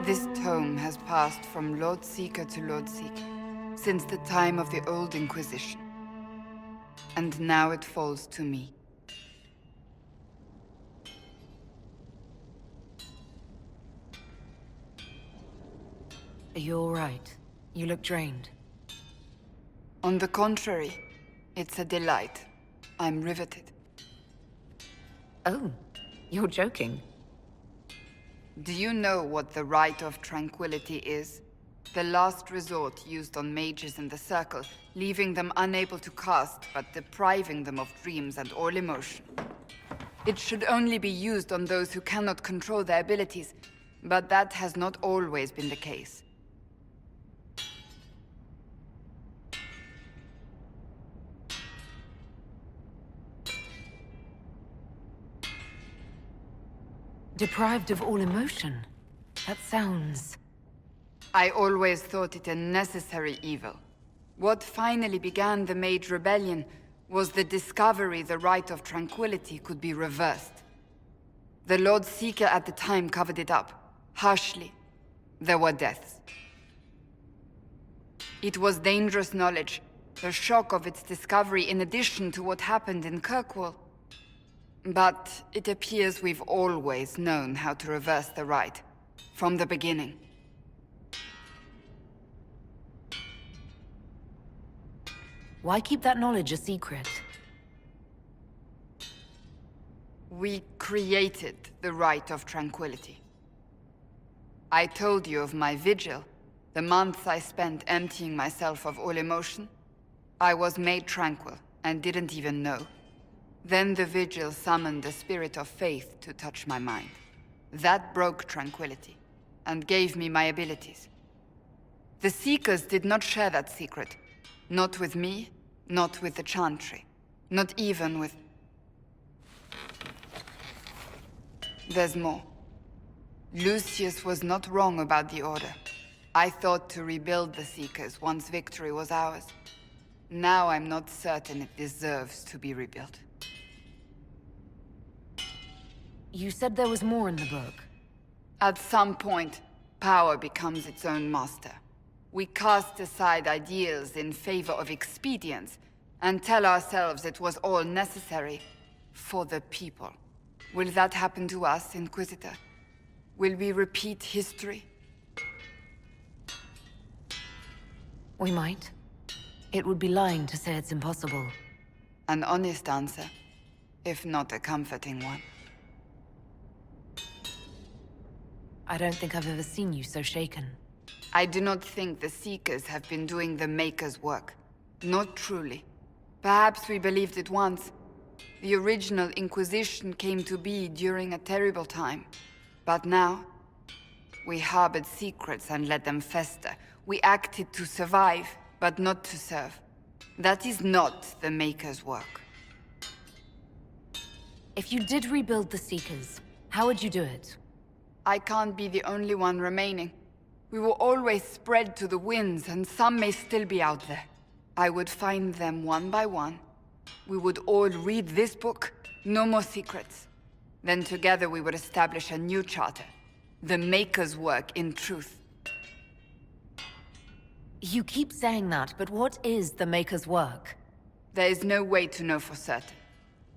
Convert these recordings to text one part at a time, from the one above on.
This tome has passed from Lord Seeker to Lord Seeker since the time of the old Inquisition. And now it falls to me. Are you all right? You look drained. On the contrary, it's a delight. I'm riveted. Oh, you're joking. Do you know what the Rite of Tranquility is? The last resort used on mages in the Circle, leaving them unable to cast, but depriving them of dreams and all emotion. It should only be used on those who cannot control their abilities, but that has not always been the case. Deprived of all emotion? That sounds... I always thought it a necessary evil. What finally began the Mage Rebellion was the discovery the Rite of Tranquility could be reversed. The Lord Seeker at the time covered it up, harshly. There were deaths. It was dangerous knowledge, the shock of its discovery in addition to what happened in Kirkwall. But it appears we've always known how to reverse the rite, from the beginning. Why keep that knowledge a secret? We created the Rite of Tranquility. I told you of my vigil, the months I spent emptying myself of all emotion. I was made tranquil, and didn't even know. Then the vigil summoned the spirit of faith to touch my mind. That broke tranquility, and gave me my abilities. The Seekers did not share that secret. Not with me, not with the Chantry, not even with... There's more. Lucius was not wrong about the Order. I thought to rebuild the Seekers once victory was ours. Now I'm not certain it deserves to be rebuilt. You said there was more in the book. At some point, power becomes its own master. We cast aside ideals in favor of expedience, and tell ourselves it was all necessary for the people. Will that happen to us, Inquisitor? Will we repeat history? We might. It would be lying to say it's impossible. An honest answer, if not a comforting one. I don't think I've ever seen you so shaken. I do not think the Seekers have been doing the Maker's work. Not truly. Perhaps we believed it once. The original Inquisition came to be during a terrible time. But now, we harbored secrets and let them fester. We acted to survive, but not to serve. That is not the Maker's work. If you did rebuild the Seekers, how would you do it? I can't be the only one remaining. We will always spread to the winds, and some may still be out there. I would find them one by one. We would all read this book, no more secrets. Then together we would establish a new charter. The Maker's work in truth. You keep saying that, but what is the Maker's work? There is no way to know for certain.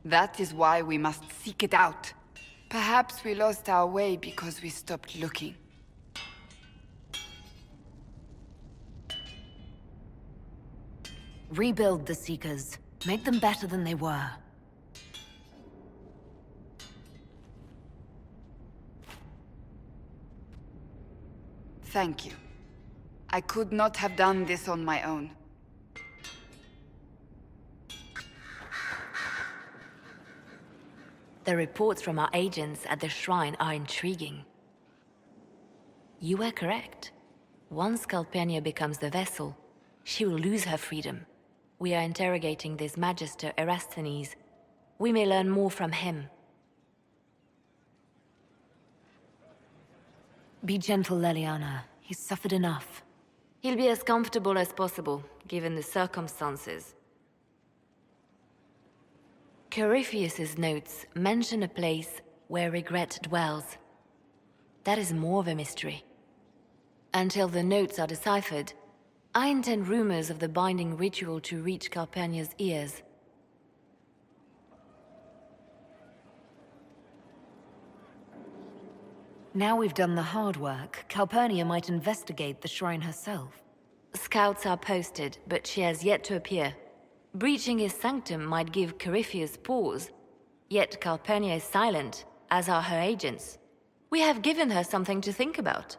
That is why we must seek it out. Perhaps we lost our way because we stopped looking. Rebuild the Seekers. Make them better than they were. Thank you. I could not have done this on my own. The reports from our agents at the shrine are intriguing. You were correct. Once Calpurnia becomes the vessel, she will lose her freedom. We are interrogating this Magister Erasthenes. We may learn more from him. Be gentle, Leliana. He's suffered enough. He'll be as comfortable as possible, given the circumstances. Corypheus's notes mention a place where regret dwells. That is more of a mystery. Until the notes are deciphered, I intend rumors of the binding ritual to reach Calpurnia's ears. Now we've done the hard work, Calpurnia might investigate the shrine herself. Scouts are posted, but she has yet to appear. Breaching his sanctum might give Corypheus pause. Yet Calpurnia is silent, as are her agents. We have given her something to think about.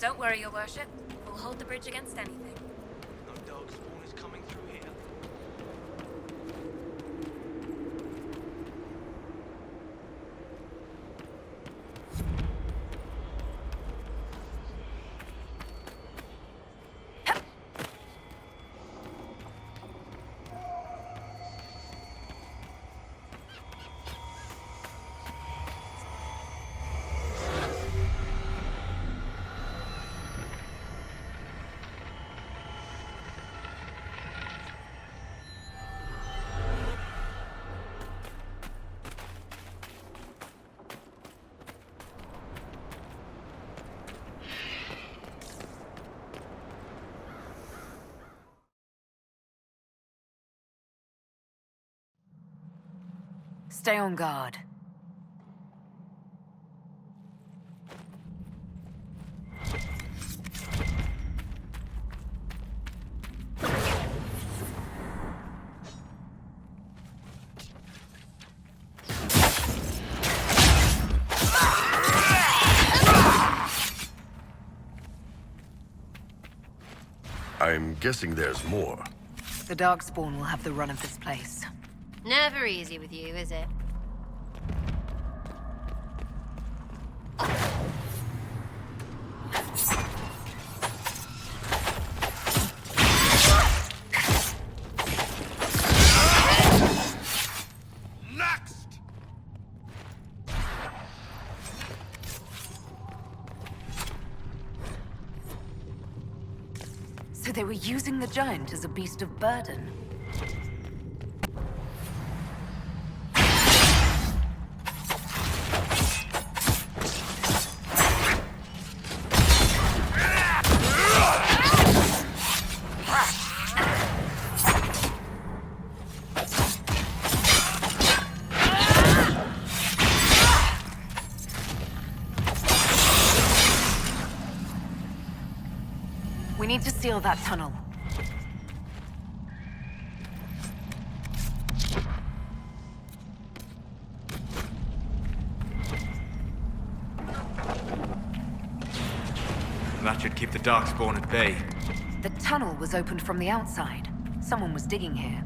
Don't worry, your worship. We'll hold the bridge against anything. No dog spawn is coming through here. Stay on guard. I'm guessing there's more. The Darkspawn will have the run of this place. Never easy with you, is it? Next! So they were using the giant as a beast of burden. We need to seal that tunnel. That should keep the Darkspawn at bay. The tunnel was opened from the outside. Someone was digging here.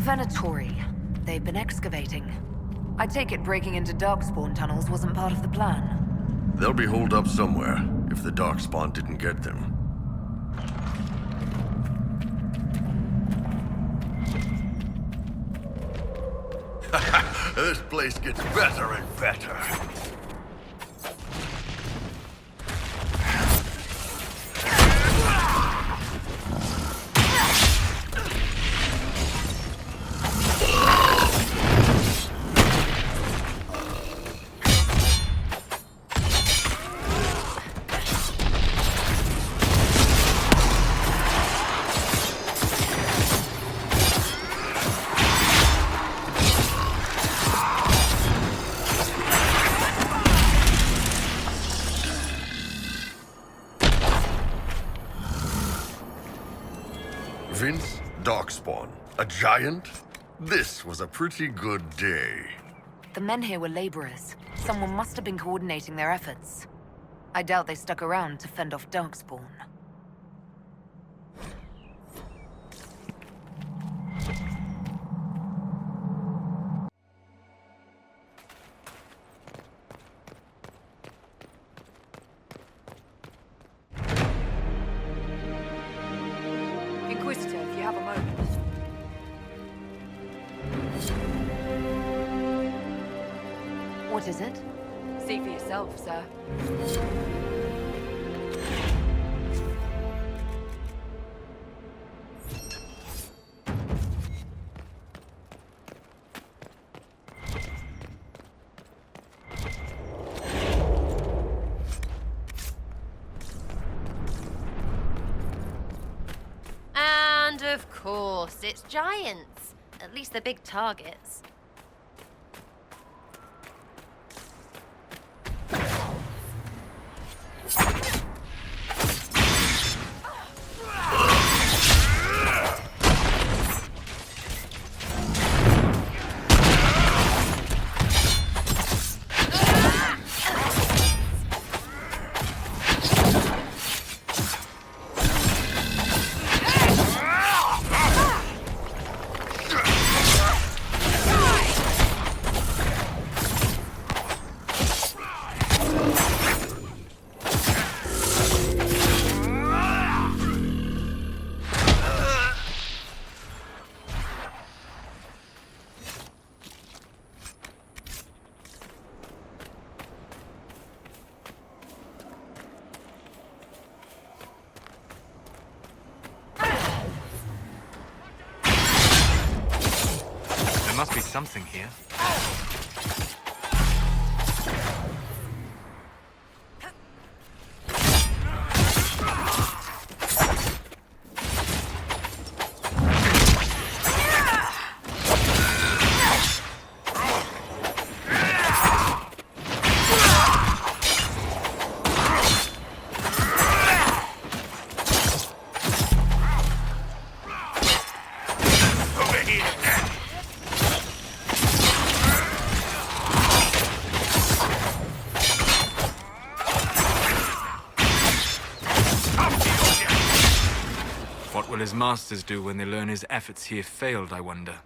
Venatori. They've been excavating. I take it breaking into Darkspawn tunnels wasn't part of the plan. They'll be holed up somewhere, if the Darkspawn didn't get them. This place gets better and better. Darkspawn. A giant? This was a pretty good day. The men here were laborers. Someone must have been coordinating their efforts. I doubt they stuck around to fend off Darkspawn. Inquisitor, if you have a moment. What is it? See for yourself, sir. And of course, it's giants. At least they're big targets. There must be something here. What will his masters do when they learn his efforts here failed, I wonder?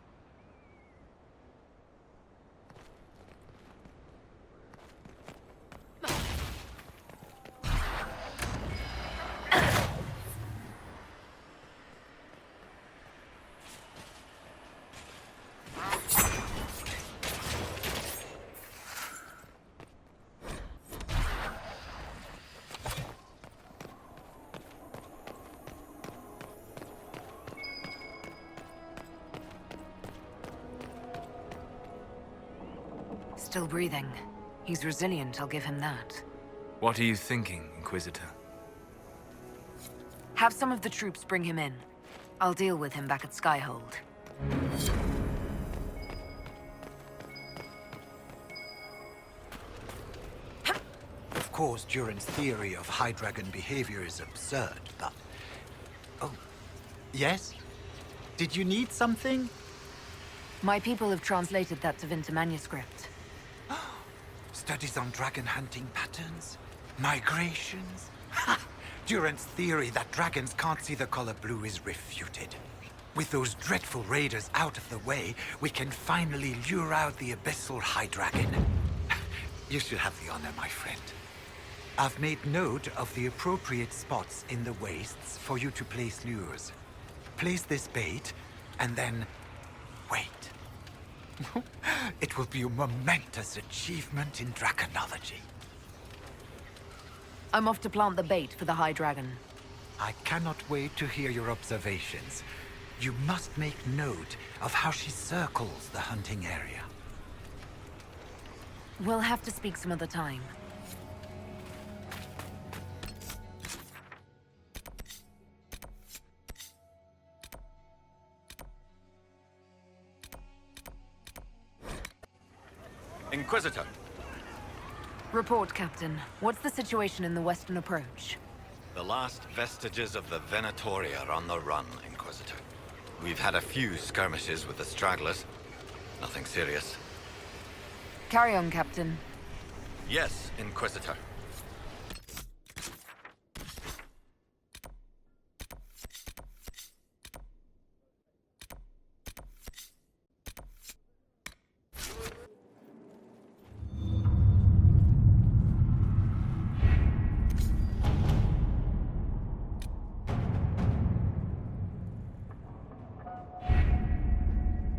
Still breathing. He's resilient, I'll give him that. What are you thinking, Inquisitor? Have some of the troops bring him in. I'll deal with him back at Skyhold. Of course, Duran's theory of High Dragon behavior is absurd, but... Oh. Yes? Did you need something? My people have translated that to Vinta manuscript. Studies on dragon hunting patterns? Migrations? Ha! Duran's theory that dragons can't see the color blue is refuted. With those dreadful raiders out of the way, we can finally lure out the abyssal High Dragon. You should have the honor, my friend. I've made note of the appropriate spots in the wastes for you to place lures. Place this bait, and then wait. It will be a momentous achievement in draconology. I'm off to plant the bait for the High Dragon. I cannot wait to hear your observations. You must make note of how she circles the hunting area. We'll have to speak some other time. Inquisitor. Report, Captain. What's the situation in the western approach? The last vestiges of the Venatori are on the run, Inquisitor. We've had a few skirmishes with the stragglers. Nothing serious. Carry on, Captain. Yes, Inquisitor.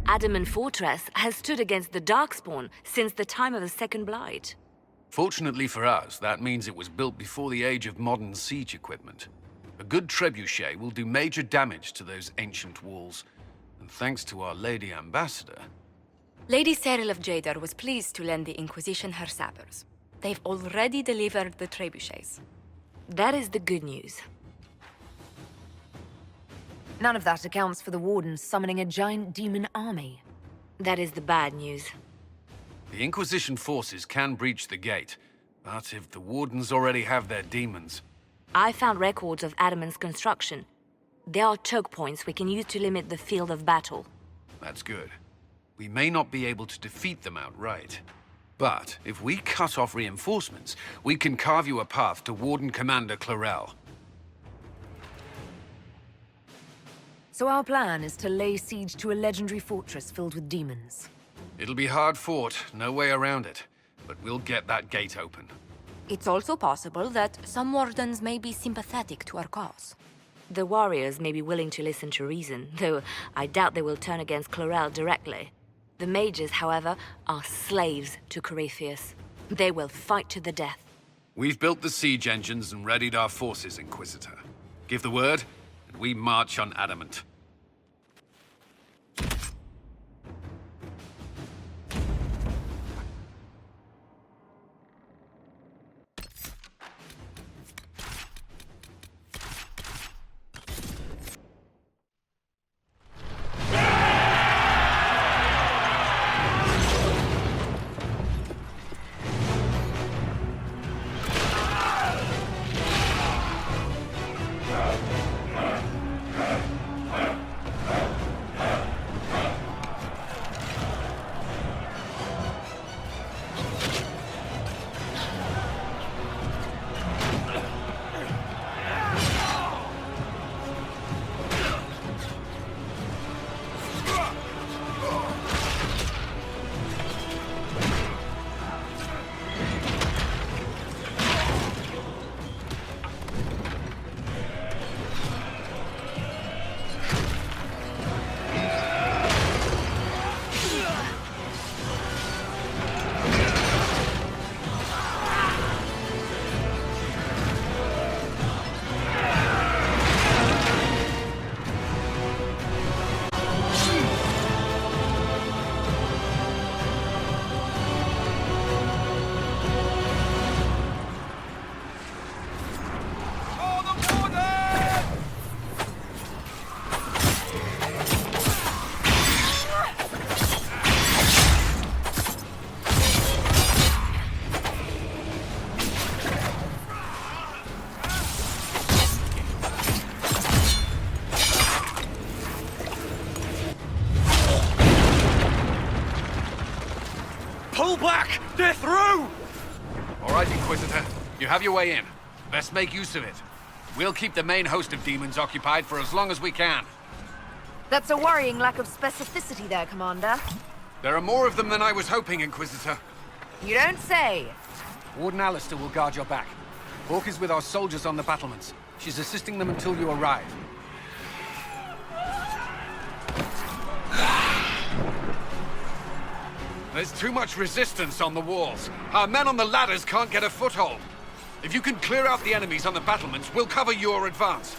Adamant Fortress has stood against the Darkspawn since the time of the Second Blight. Fortunately for us, that means it was built before the age of modern siege equipment. A good trebuchet will do major damage to those ancient walls. And thanks to our Lady Ambassador... Lady Cyril of Jadar was pleased to lend the Inquisition her sabers. They've already delivered the trebuchets. That is the good news. None of that accounts for the Wardens summoning a giant demon army. That is the bad news. The Inquisition forces can breach the gate, but if the Wardens already have their demons... I found records of Adamant's construction. There are choke points we can use to limit the field of battle. That's good. We may not be able to defeat them outright. But if we cut off reinforcements, we can carve you a path to Warden Commander Clarel. So our plan is to lay siege to a legendary fortress filled with demons. It'll be hard fought, no way around it. But we'll get that gate open. It's also possible that some Wardens may be sympathetic to our cause. The warriors may be willing to listen to reason, though I doubt they will turn against Clarel directly. The mages, however, are slaves to Corypheus. They will fight to the death. We've built the siege engines and readied our forces, Inquisitor. Give the word, and we march on Adamant. Pull back! They're through! All right, Inquisitor. You have your way in. Let's make use of it. We'll keep the main host of demons occupied for as long as we can. That's a worrying lack of specificity there, Commander. There are more of them than I was hoping, Inquisitor. You don't say. Warden Alistair will guard your back. Hawk is with our soldiers on the battlements. She's assisting them until you arrive. There's too much resistance on the walls. Our men on the ladders can't get a foothold. If you can clear out the enemies on the battlements, we'll cover your advance.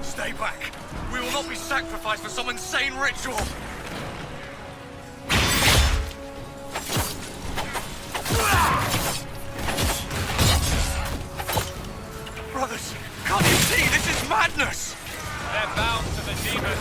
Stay back. We will not be sacrificed for some insane ritual. Brothers, can't you see? This is madness! They're bound to the demon.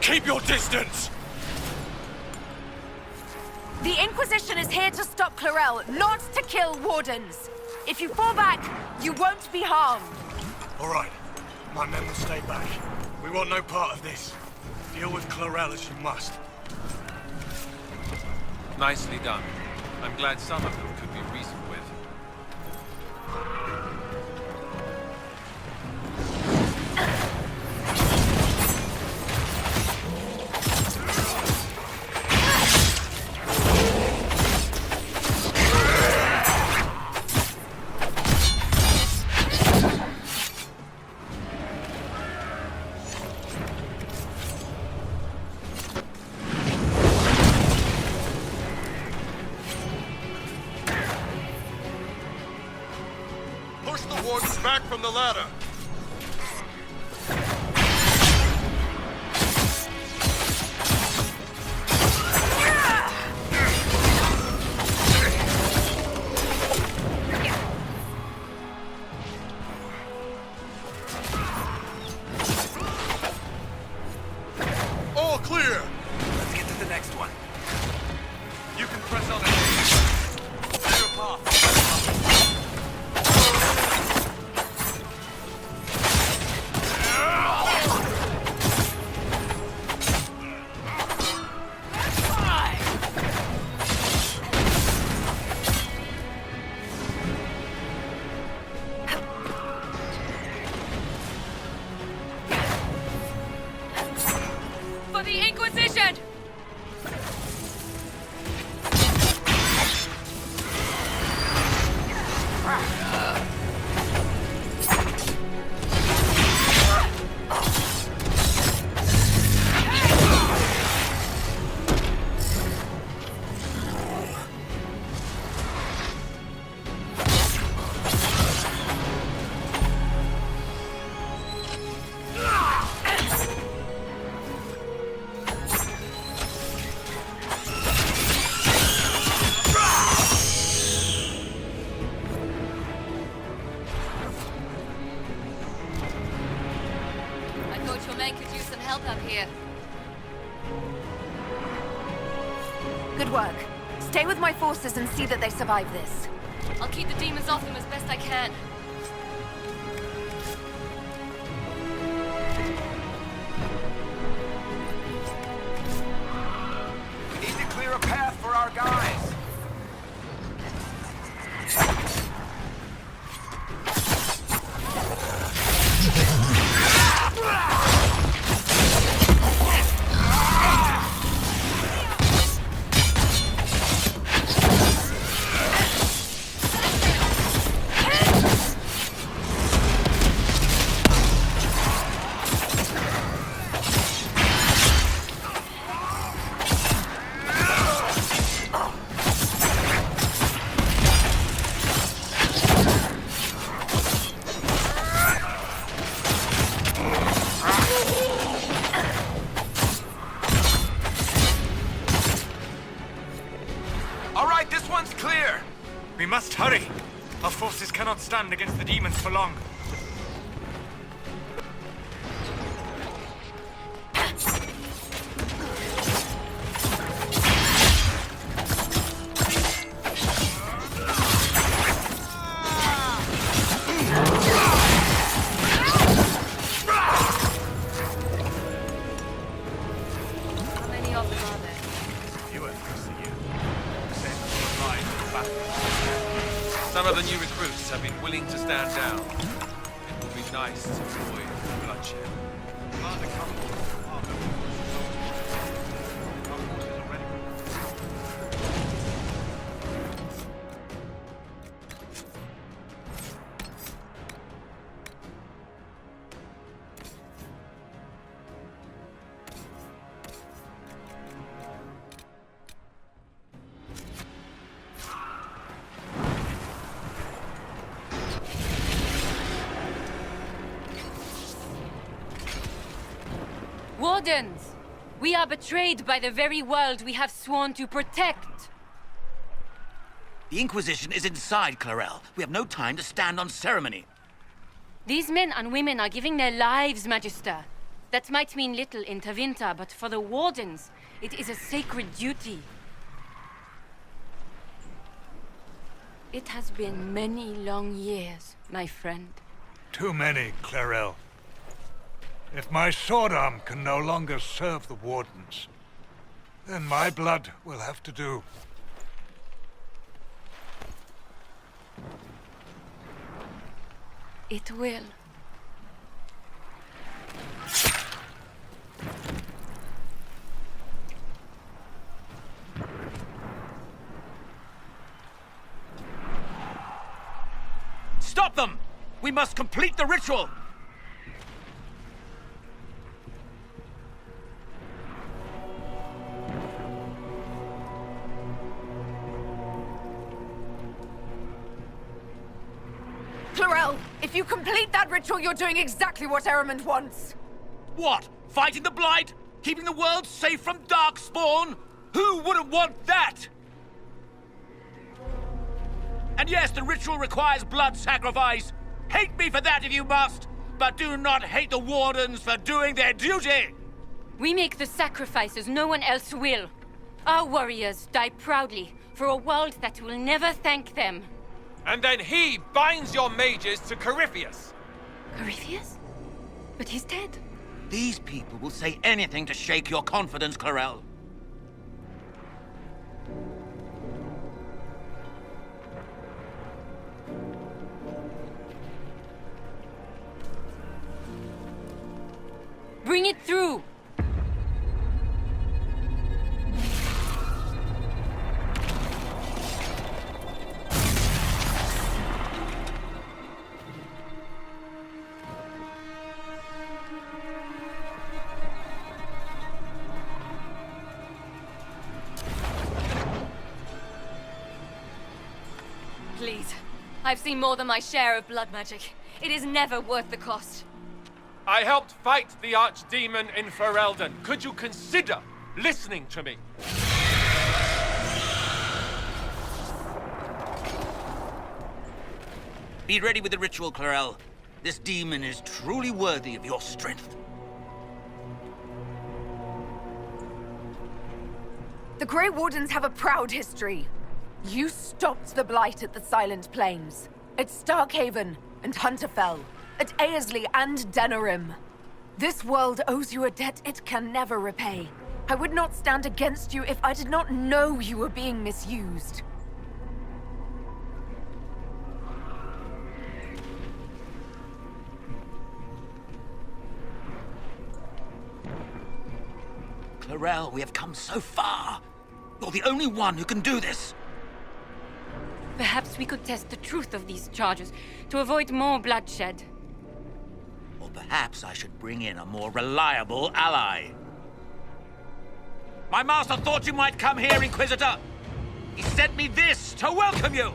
Keep your distance! The Inquisition is here to stop Clarel, not to kill Wardens. If you fall back, you won't be harmed. All right. My men will stay back. We want no part of this. Deal with Clarel as you must. Nicely done. I'm glad some of them could be reasoned with. Push the wardens back from the ladder. All clear. Let's get to the next one. You can press on ahead. Clear a path. For the Inquisition! I thought your men could use some help up here. Good work. Stay with my forces and see that they survive this. I'll keep the demons off them as best I can. We need to clear a path for our guys. All right, this one's clear. We must hurry. Our forces cannot stand against the demons for long. How many of them are there? You went first, you. Send them alive to battle. Some of the new recruits have been willing to stand down. It will be nice to avoid bloodshed. Commander, come on. Our forces are ready. Wardens! We are betrayed by the very world we have sworn to protect! The Inquisition is inside, Clarel. We have no time to stand on ceremony. These men and women are giving their lives, Magister. That might mean little in Tavinta, but for the Wardens, it is a sacred duty. It has been many long years, my friend. Too many, Clarel. If my sword arm can no longer serve the Wardens, then my blood will have to do. It will. Stop them! We must complete the ritual! Clarel, if you complete that ritual, you're doing exactly what Ehrman wants. What? Fighting the Blight? Keeping the world safe from Darkspawn? Who wouldn't want that? And yes, the ritual requires blood sacrifice. Hate me for that if you must, but do not hate the Wardens for doing their duty! We make the sacrifices no one else will. Our warriors die proudly for a world that will never thank them. And then he binds your mages to Corypheus. Corypheus? But he's dead. These people will say anything to shake your confidence, Clarel. Bring it through! Please. I've seen more than my share of blood magic. It is never worth the cost. I helped fight the archdemon in Ferelden. Could you consider listening to me? Be ready with the ritual, Clarel. This demon is truly worthy of your strength. The Grey Wardens have a proud history. You stopped the Blight at the Silent Plains, at Starkhaven and Hunterfell, at Aesley and Denerim. This world owes you a debt it can never repay. I would not stand against you if I did not know you were being misused. Clarel, we have come so far. You're the only one who can do this. Perhaps we could test the truth of these charges to avoid more bloodshed. Or perhaps I should bring in a more reliable ally. My master thought you might come here, Inquisitor. He sent me this to welcome you.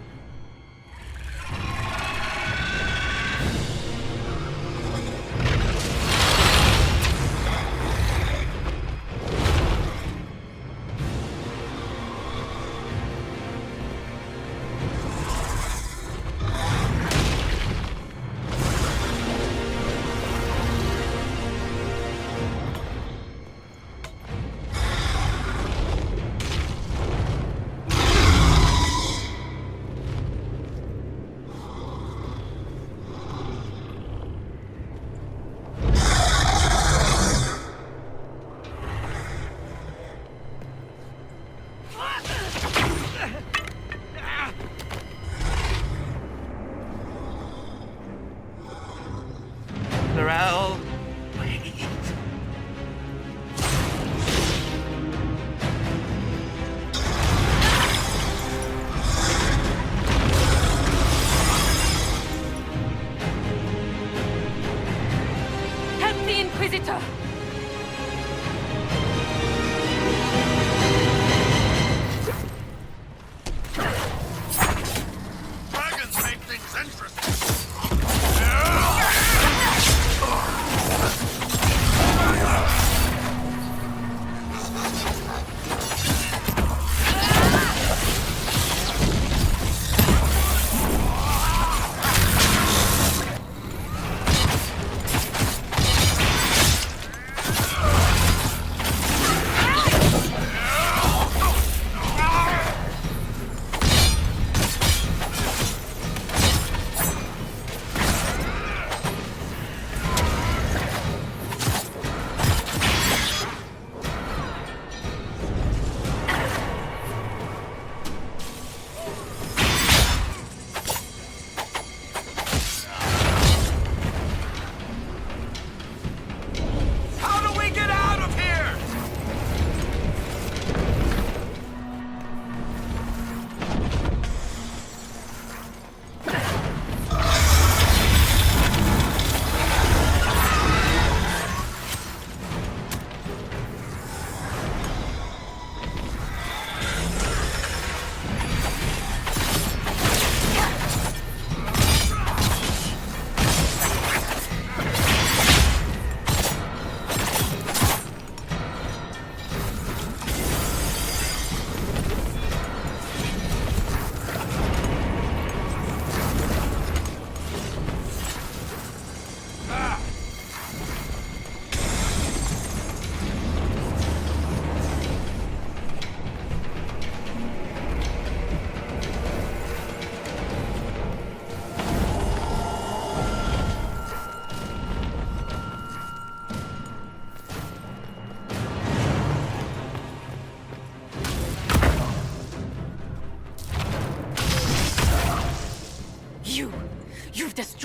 Clarel, wait. Help the Inquisitor! Dragons make things interesting.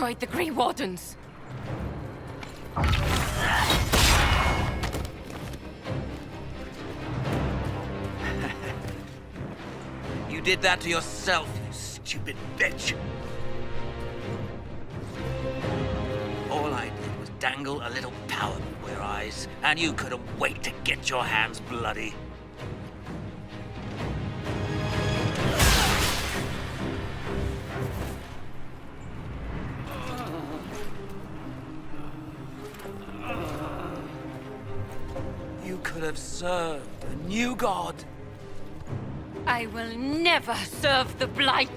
destroyed the Grey Wardens. You did that to yourself, you stupid bitch. All I did was dangle a little power before your eyes, and you couldn't wait to get your hands bloody. You could have served a new god. I will never serve the Blight.